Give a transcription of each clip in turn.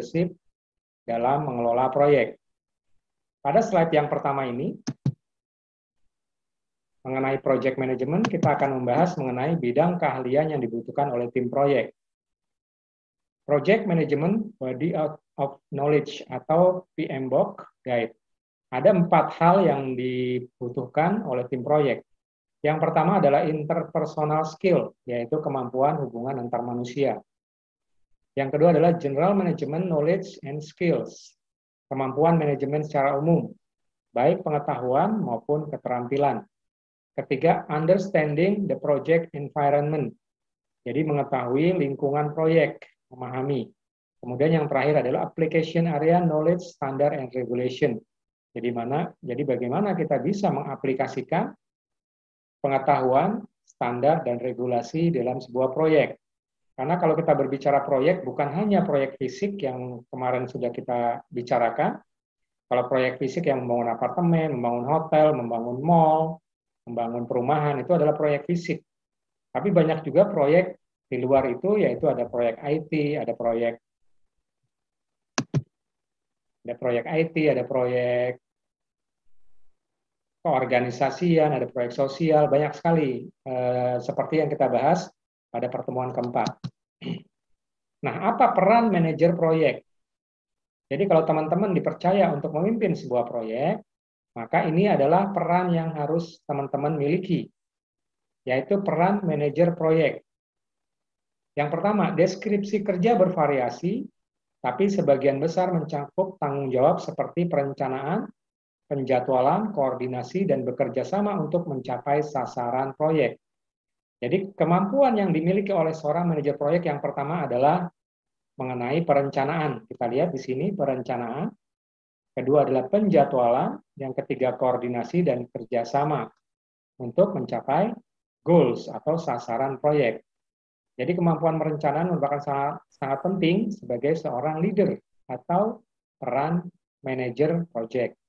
leadership dalam mengelola proyek. Pada slide yang pertama ini, mengenai project management, kita akan membahas mengenai bidang keahlian yang dibutuhkan oleh tim proyek. Project Management Body of Knowledge atau PMBOK Guide. Ada 4 hal yang dibutuhkan oleh tim proyek. Yang pertama adalah interpersonal skill, yaitu kemampuan hubungan antar manusia. Yang kedua adalah General Management Knowledge and Skills, kemampuan manajemen secara umum, baik pengetahuan maupun keterampilan. Ketiga, Understanding the Project Environment, jadi mengetahui lingkungan proyek, memahami. Kemudian yang terakhir adalah Application Area Knowledge Standard and Regulation. Jadi bagaimana kita bisa mengaplikasikan pengetahuan, standar, dan regulasi dalam sebuah proyek. Karena kalau kita berbicara proyek, bukan hanya proyek fisik yang kemarin sudah kita bicarakan. Kalau proyek fisik yang membangun apartemen, membangun hotel, membangun mall, membangun perumahan, itu adalah proyek fisik. Tapi banyak juga proyek di luar itu, yaitu ada proyek IT, ada proyek IT, ada proyek keorganisasian, ada proyek sosial, banyak sekali seperti yang kita bahas pada pertemuan keempat. Nah, apa peran manajer proyek? Jadi kalau teman-teman dipercaya untuk memimpin sebuah proyek, maka ini adalah peran yang harus teman-teman miliki, yaitu peran manajer proyek. Yang pertama, deskripsi kerja bervariasi, tapi sebagian besar mencakup tanggung jawab seperti perencanaan, penjadwalan, koordinasi, dan bekerja sama untuk mencapai sasaran proyek. Jadi kemampuan yang dimiliki oleh seorang manajer proyek yang pertama adalah mengenai perencanaan. Kita lihat di sini perencanaan. Kedua adalah penjadwalan. Yang ketiga koordinasi dan kerjasama untuk mencapai goals atau sasaran proyek. Jadi kemampuan perencanaan merupakan sangat penting sebagai seorang leader atau peran manajer proyek.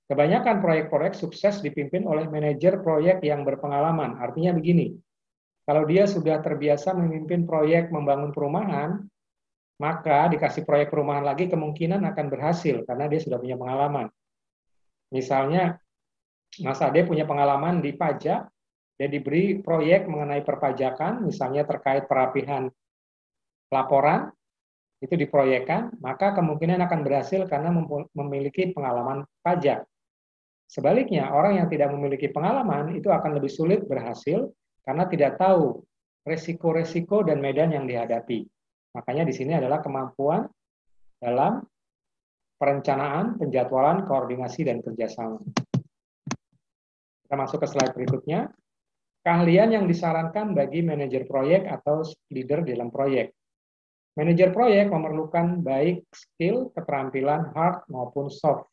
Kebanyakan proyek-proyek sukses dipimpin oleh manajer proyek yang berpengalaman. Artinya begini, kalau dia sudah terbiasa memimpin proyek membangun perumahan, maka dikasih proyek perumahan lagi kemungkinan akan berhasil karena dia sudah punya pengalaman. Misalnya, Mas Ade punya pengalaman di pajak, dia diberi proyek mengenai perpajakan, misalnya terkait perapihan laporan, itu diproyekkan, maka kemungkinan akan berhasil karena memiliki pengalaman pajak. Sebaliknya, orang yang tidak memiliki pengalaman itu akan lebih sulit berhasil karena tidak tahu resiko-resiko dan medan yang dihadapi. Makanya di sini adalah kemampuan dalam perencanaan, penjadwalan, koordinasi, dan kerjasama. Kita masuk ke slide berikutnya. Keahlian yang disarankan bagi manajer proyek atau leader dalam proyek. Manajer proyek memerlukan baik skill, keterampilan hard maupun soft.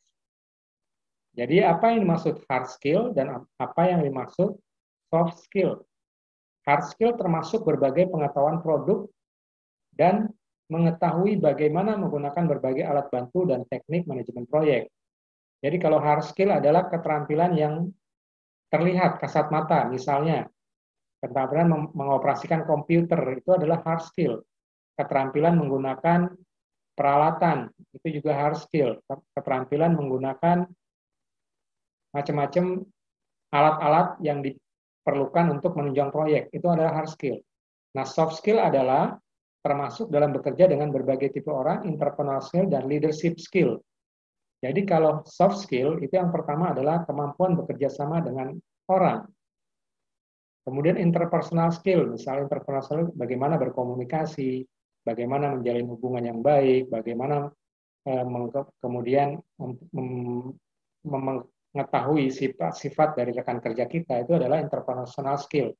Jadi apa yang dimaksud hard skill dan apa yang dimaksud soft skill? Hard skill termasuk berbagai pengetahuan produk dan mengetahui bagaimana menggunakan berbagai alat bantu dan teknik manajemen proyek. Jadi kalau hard skill adalah keterampilan yang terlihat kasat mata, misalnya keterampilan mengoperasikan komputer, itu adalah hard skill. Keterampilan menggunakan peralatan, itu juga hard skill. Keterampilan menggunakan macam-macam alat-alat yang diperlukan untuk menunjang proyek, itu adalah hard skill. Nah, soft skill adalah termasuk dalam bekerja dengan berbagai tipe orang, interpersonal skill, dan leadership skill. Jadi kalau soft skill, itu yang pertama adalah kemampuan bekerja sama dengan orang. Kemudian interpersonal skill, misalnya interpersonal skill bagaimana berkomunikasi, bagaimana menjalin hubungan yang baik, bagaimana kemudian mengetahui sifat-sifat dari rekan kerja kita, itu adalah interpersonal skill.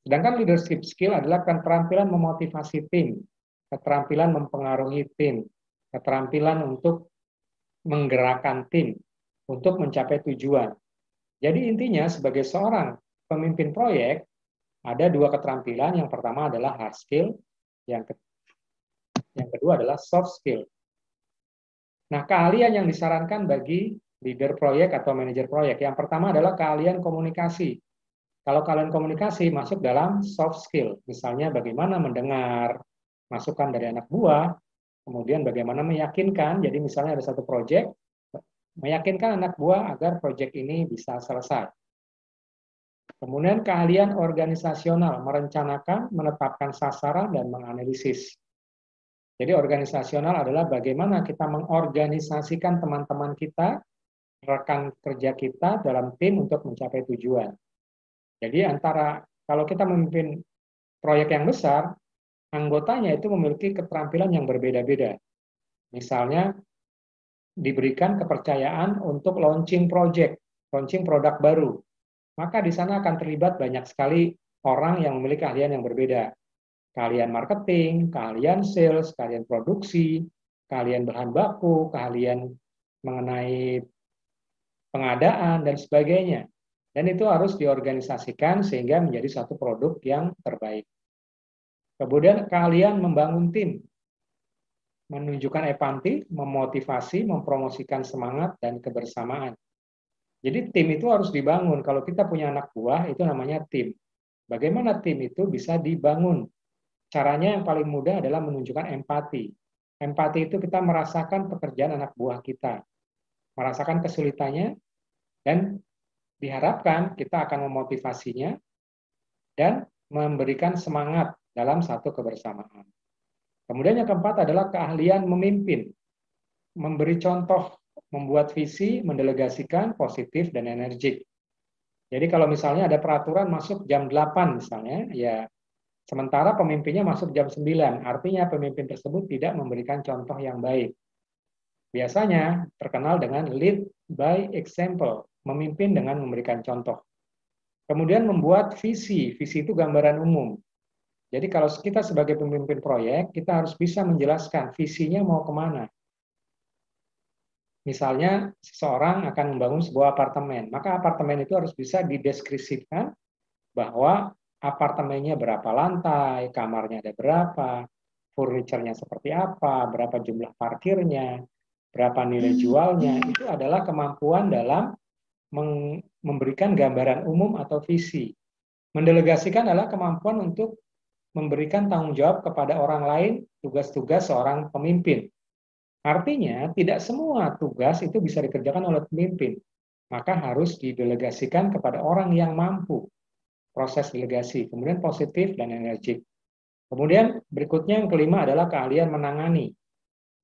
Sedangkan leadership skill adalah keterampilan memotivasi tim, keterampilan mempengaruhi tim, keterampilan untuk menggerakkan tim untuk mencapai tujuan. Jadi intinya sebagai seorang pemimpin proyek, ada dua keterampilan. Yang pertama adalah hard skill, yang kedua adalah soft skill. Nah, keahlian yang disarankan bagi leader proyek atau manajer proyek, yang pertama adalah keahlian komunikasi. Kalau keahlian komunikasi masuk dalam soft skill, misalnya bagaimana mendengar masukan dari anak buah, Kemudian bagaimana meyakinkan, jadi misalnya ada satu proyek, meyakinkan anak buah agar proyek ini bisa selesai. Kemudian keahlian organisasional, merencanakan, menetapkan sasaran, dan menganalisis. Jadi organisasional adalah bagaimana kita mengorganisasikan teman-teman kita, rekan kerja kita dalam tim untuk mencapai tujuan. Jadi kalau kita memimpin proyek yang besar, anggotanya itu memiliki keterampilan yang berbeda-beda. Misalnya diberikan kepercayaan untuk launching project, launching produk baru. Maka di sana akan terlibat banyak sekali orang yang memiliki keahlian yang berbeda. Keahlian marketing, keahlian sales, keahlian produksi, keahlian bahan baku, keahlian mengenai pengadaan, dan sebagainya. Dan itu harus diorganisasikan sehingga menjadi suatu produk yang terbaik. Kemudian keahlian membangun tim, menunjukkan empati, memotivasi, mempromosikan semangat dan kebersamaan. Jadi tim itu harus dibangun. Kalau kita punya anak buah, itu namanya tim. Bagaimana tim itu bisa dibangun? Caranya yang paling mudah adalah menunjukkan empati. Empati itu kita merasakan pekerjaan anak buah kita, merasakan kesulitannya, dan diharapkan kita akan memotivasinya dan memberikan semangat dalam satu kebersamaan. Kemudian yang keempat adalah keahlian memimpin, memberi contoh, membuat visi, mendelegasikan, positif, dan energik. Jadi kalau misalnya ada peraturan masuk jam 8 misalnya, ya sementara pemimpinnya masuk jam 9, artinya pemimpin tersebut tidak memberikan contoh yang baik. Biasanya terkenal dengan lead by example, memimpin dengan memberikan contoh. Kemudian membuat visi, visi itu gambaran umum. Jadi kalau kita sebagai pemimpin proyek, kita harus bisa menjelaskan visinya mau kemana. Misalnya seseorang akan membangun sebuah apartemen, maka apartemen itu harus bisa dideskripsikan bahwa apartemennya berapa lantai, kamarnya ada berapa, furniturnya seperti apa, berapa jumlah parkirnya, berapa nilai jualnya. Itu adalah kemampuan dalam memberikan gambaran umum atau visi. Mendelegasikan adalah kemampuan untuk memberikan tanggung jawab kepada orang lain, tugas-tugas seorang pemimpin. Artinya, tidak semua tugas itu bisa dikerjakan oleh pemimpin. Maka harus didelegasikan kepada orang yang mampu. Proses delegasi. Kemudian positif dan energik. Kemudian berikutnya yang kelima adalah keahlian menangani.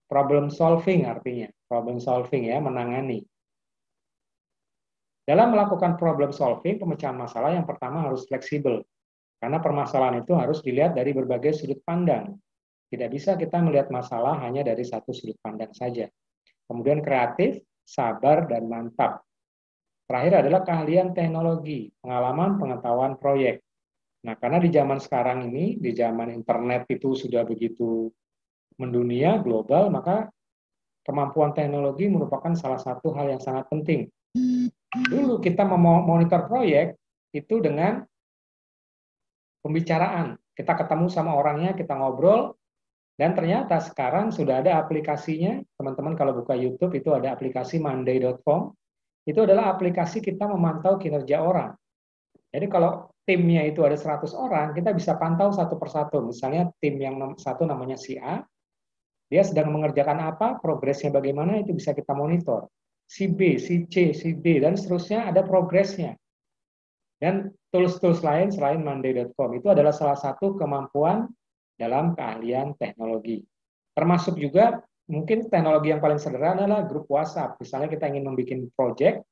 Problem solving artinya. Problem solving ya, menangani. Dalam melakukan problem solving, pemecahan masalah yang pertama harus fleksibel. Karena permasalahan itu harus dilihat dari berbagai sudut pandang. Tidak bisa kita melihat masalah hanya dari satu sudut pandang saja. Kemudian kreatif, sabar, dan mantap. Terakhir adalah keahlian teknologi, pengalaman, pengetahuan proyek. Nah, karena di zaman sekarang ini, di zaman internet itu sudah begitu mendunia, global, maka kemampuan teknologi merupakan salah satu hal yang sangat penting. Dulu kita memonitor proyek itu dengan pembicaraan. Kita ketemu sama orangnya, kita ngobrol, dan ternyata sekarang sudah ada aplikasinya. Teman-teman kalau buka YouTube itu ada aplikasi monday.com. Itu adalah aplikasi kita memantau kinerja orang. Jadi kalau timnya itu ada 100 orang, kita bisa pantau satu persatu. Misalnya tim yang satu namanya si A, dia sedang mengerjakan apa, progresnya bagaimana, itu bisa kita monitor. Si B, si C, si D, dan seterusnya ada progresnya. Dan tools-tools lain selain monday.com itu adalah salah satu kemampuan dalam keahlian teknologi. Termasuk juga mungkin teknologi yang paling sederhana adalah grup WhatsApp. Misalnya kita ingin membuat project,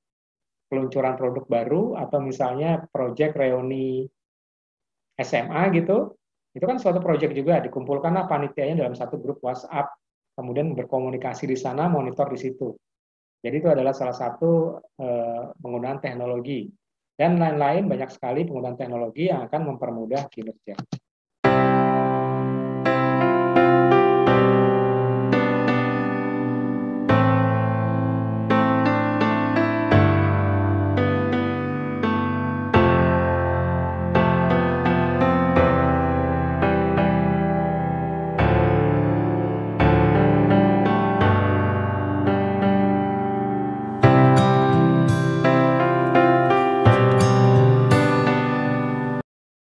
peluncuran produk baru, atau misalnya project reuni SMA gitu, itu kan suatu project juga, dikumpulkanlah panitianya dalam satu grup WhatsApp, kemudian berkomunikasi di sana, monitor di situ. Jadi itu adalah salah satu penggunaan teknologi. Dan lain-lain banyak sekali penggunaan teknologi yang akan mempermudah kinerja.